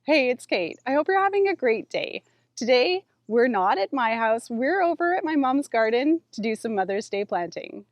Hey, it's Kate. I hope you're having a great day. Today, we're not at my house, we're over at my mom's garden to do some Mother's Day planting.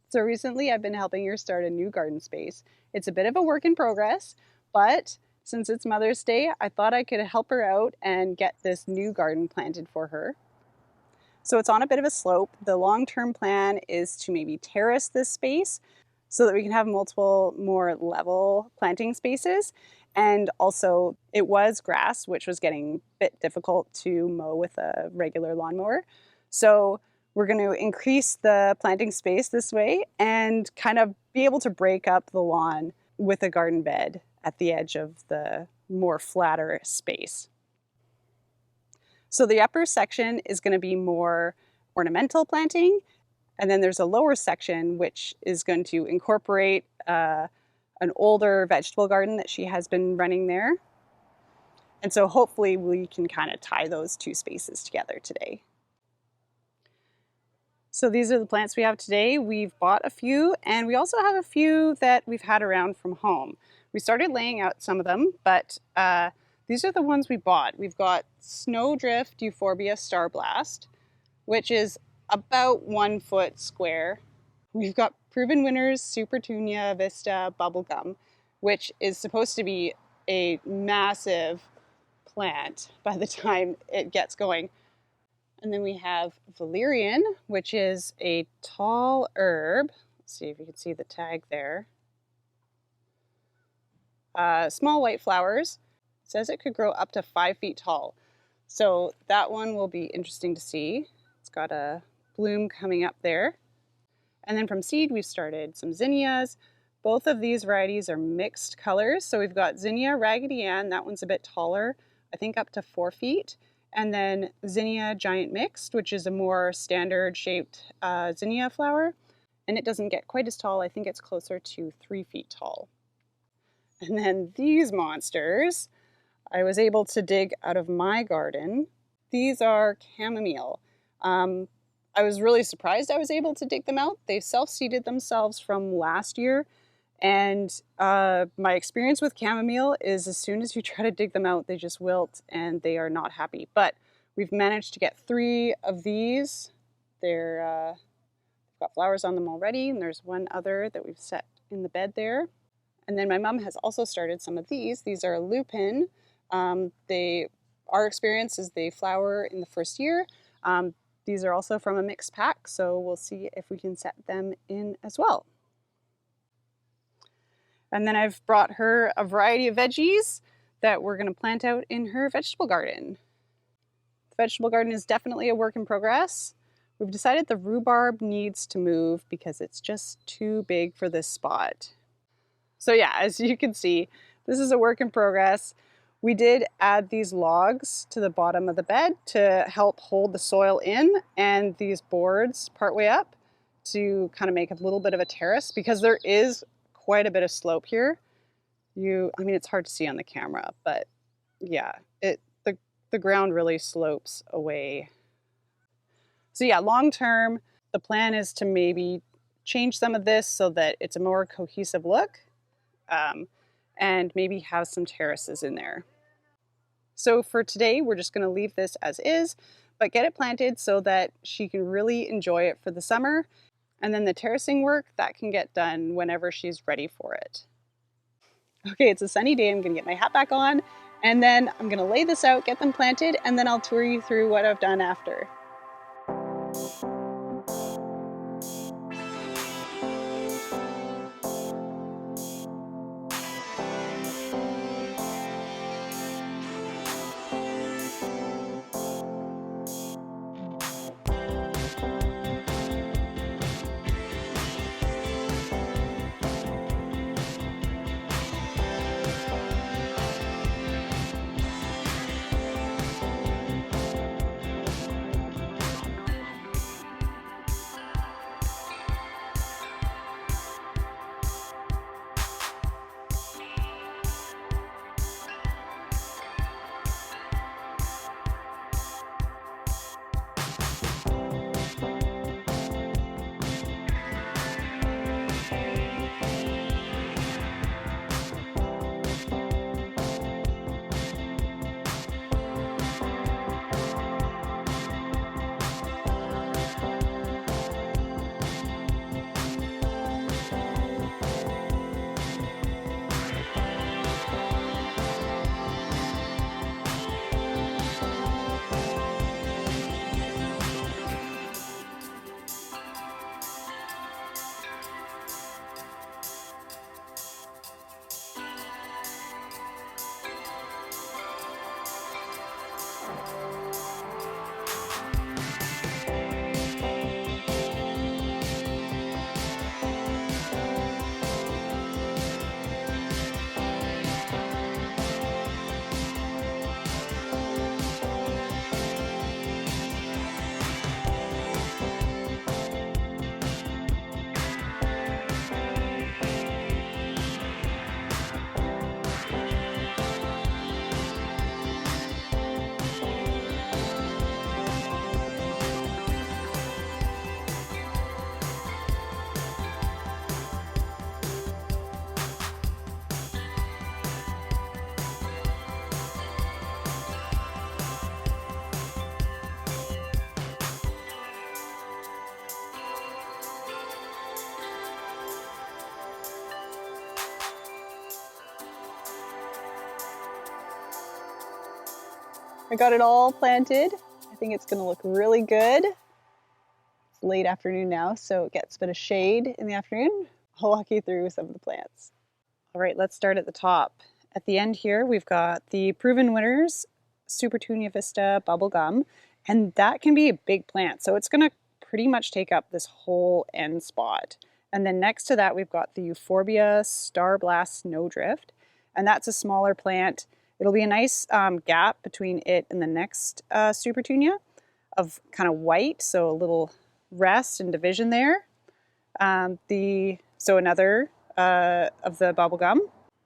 So recently, I've been helping her start a new garden space. It's a bit of a work in progress, but since it's Mother's Day, I thought I could help her out and get this new garden planted for her. So it's on a bit of a slope. The long-term plan is to maybe terrace this space so that we can have multiple more level planting spaces. And also it was grass, which was getting a bit difficult to mow with a regular lawnmower. So we're going to increase the planting space this way and kind of be able to break up the lawn with a garden bed at the edge of the more flatter space. So the upper section is going to be more ornamental planting, and then there's a lower section which is going to incorporate an older vegetable garden that she has been running there. And so hopefully we can kind of tie those two spaces together today. So these are the plants we have today. We've bought a few, and we also have a few that we've had around from home. We started laying out some of them, but these are the ones we bought. We've got Snowdrift Euphorbia Starblast, which is about 1 foot square. We've got proven winners Supertunia, Vista, Bubblegum, which is supposed to be a massive plant by the time it gets going. And then we have Valerian, which is a tall herb. Let's see if you can see the tag there. Small white flowers. It says it could grow up to 5 feet tall. So that one will be interesting to see. It's got a bloom coming up there. And then from seed, we've started some zinnias. Both of these varieties are mixed colors. So we've got Zinnia Raggedy, that one's a bit taller, I think up to 4 feet. And then Zinnia Giant Mixed, which is a more standard shaped zinnia flower. And it doesn't get quite as tall. I think it's closer to 3 feet tall. And then these monsters, I was able to dig out of my garden. These are Camomile. I was really surprised I was able to dig them out. They self-seeded themselves from last year. And my experience with chamomile is as soon as you try to dig them out, they just wilt and they are not happy. But we've managed to get 3 of these. They've got flowers on them already, and there's one other that we've set in the bed there. And then my mom has also started some of these. These are Lupin. Our experience is they flower in the first year. These are also from a mixed pack, so we'll see if we can set them in as well. And then I've brought her a variety of veggies that we're going to plant out in her vegetable garden. The vegetable garden is definitely a work in progress. We've decided the rhubarb needs to move because it's just too big for this spot. So yeah, as you can see, this is a work in progress. We did add these logs to the bottom of the bed to help hold the soil in, and these boards partway up to kind of make a little bit of a terrace because there is quite a bit of slope here. I mean, it's hard to see on the camera, but yeah, the ground really slopes away. So yeah, long term, the plan is to maybe change some of this so that it's a more cohesive look, and maybe have some terraces in there. So for today, we're just going to leave this as is, but get it planted so that she can really enjoy it for the summer. And then the terracing work, that can get done whenever she's ready for it. Okay, it's a sunny day. I'm going to get my hat back on, and then I'm going to lay this out, get them planted, and then I'll tour you through what I've done after. I got it all planted. I think it's gonna look really good. It's late afternoon now, so it gets a bit of shade in the afternoon. I'll walk you through some of the plants. All right, let's start at the top. At the end here, we've got the proven winners, Supertunia, Vista, Bubblegum, and that can be a big plant. So it's gonna pretty much take up this whole end spot. And then next to that, we've got the Euphorbia, Starblast, Snowdrift, and that's a smaller plant. It'll be a nice gap between it and the next Supertunia of kind of white, so a little rest and division there. So another of the Bubblegum.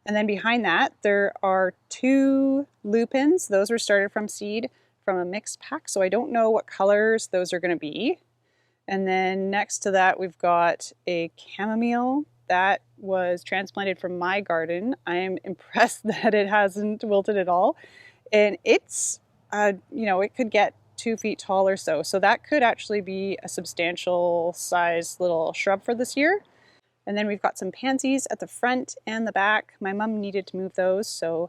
And then behind that, there are 2 Lupins. Those were started from seed from a mixed pack, so I don't know what colors those are gonna be. And then next to that, we've got a Camomile that was transplanted from my garden. I am impressed that it hasn't wilted at all. And it's, it could get 2 feet tall or so. So that could actually be a substantial size little shrub for this year. And then we've got some pansies at the front and the back. My mom needed to move those, so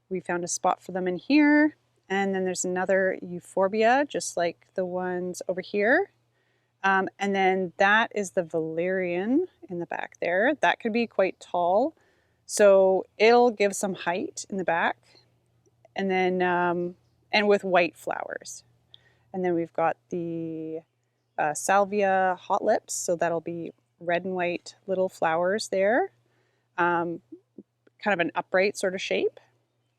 we found a spot for them in here. And then there's another Euphorbia, just like the ones over here. And then that is the valerian in the back there. That could be quite tall, so it'll give some height in the back. And then, and with white flowers. And then we've got the Salvia Hot Lips, so that'll be red and white little flowers there, kind of an upright sort of shape.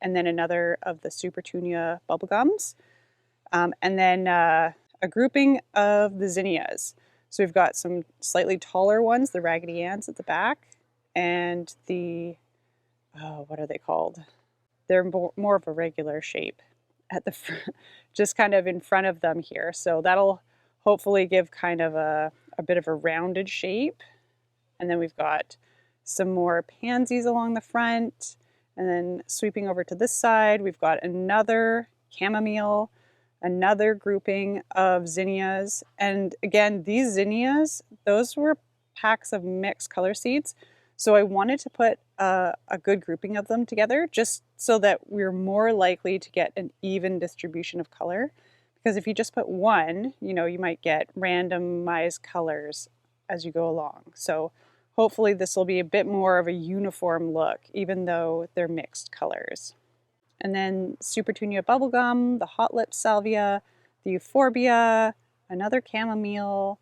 And then another of the Supertunia Bubblegums. And then a grouping of the Zinnias. So we've got some slightly taller ones, the Raggedy ants at the back, and the, what are they called? They're more of a regular shape at the front, just kind of in front of them here. So that'll hopefully give kind of a bit of a rounded shape. And then we've got some more pansies along the front. And then sweeping over to this side, we've got another chamomile, another grouping of zinnias. And again, these zinnias, those were packs of mixed color seeds. So I wanted to put a good grouping of them together just so that we're more likely to get an even distribution of color. Because if you just put one, you might get randomized colors as you go along. So hopefully this will be a bit more of a uniform look, even though they're mixed colors. And then Supertunia Bubblegum, the Hot Lips Salvia, the Euphorbia, another chamomile,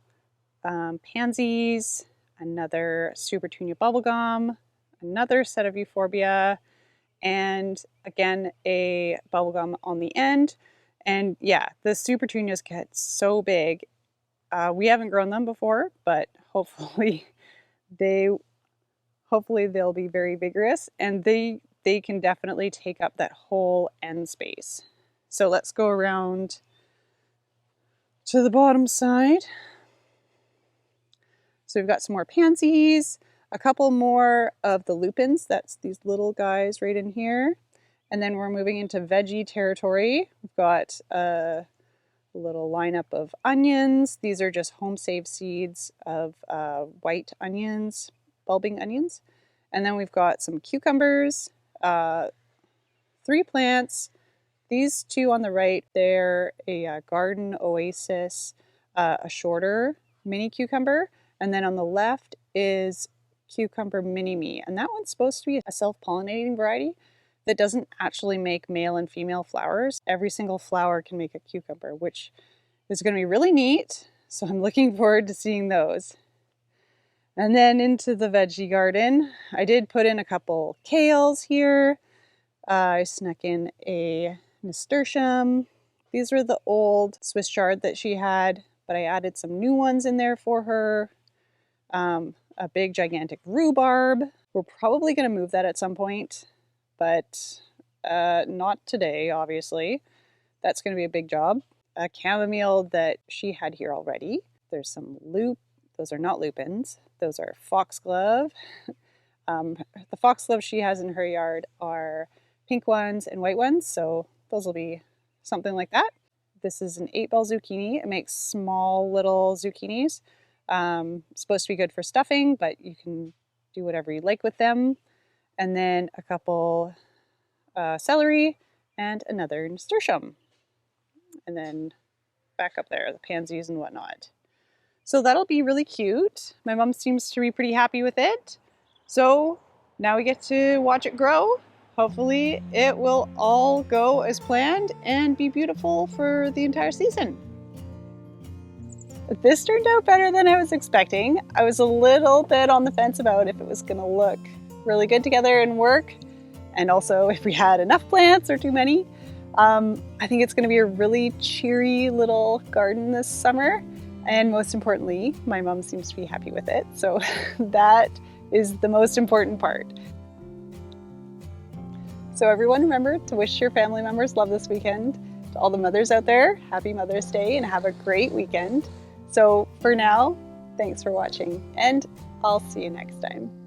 pansies, another Supertunia Bubblegum, another set of Euphorbia, and again a bubblegum on the end. And yeah, the Supertunias get so big. We haven't grown them before, but hopefully they'll be very vigorous, and they can definitely take up that whole end space. So let's go around to the bottom side. So we've got some more pansies, a couple more of the lupins. That's these little guys right in here. And then we're moving into veggie territory. We've got a little lineup of onions. These are just home saved seeds of white onions, bulbing onions. And then we've got some cucumbers, 3 plants. These 2 on the right, they're a garden Oasis, a shorter mini cucumber. And then on the left is cucumber mini-me. And that one's supposed to be a self-pollinating variety that doesn't actually make male and female flowers. Every single flower can make a cucumber, which is going to be really neat. So I'm looking forward to seeing those. And then into the veggie garden, I did put in a couple kales here. I snuck in a nasturtium. These were the old Swiss chard that she had, but I added some new ones in there for her. A big gigantic rhubarb. We're probably going to move that at some point, but not today, obviously. That's going to be a big job. A chamomile that she had here already. There's some those are not lupins. Those are foxglove. The foxglove she has in her yard are pink ones and white ones, so those will be something like that. This is an 8-bell zucchini. It makes small little zucchinis. It's supposed to be good for stuffing, but you can do whatever you like with them. And then a couple celery and another nasturtium. and then back up there, the pansies and whatnot. So that'll be really cute. My mom seems to be pretty happy with it. So now we get to watch it grow. Hopefully it will all go as planned and be beautiful for the entire season. This turned out better than I was expecting. I was a little bit on the fence about if it was gonna look really good together and work, and also if we had enough plants or too many. I think it's gonna be a really cheery little garden this summer, and most importantly, my mom seems to be happy with it, so that is the most important part. So everyone, remember to wish your family members love this weekend. To all the mothers out there, happy Mother's Day and have a great weekend. So for now, thanks for watching, and I'll see you next time.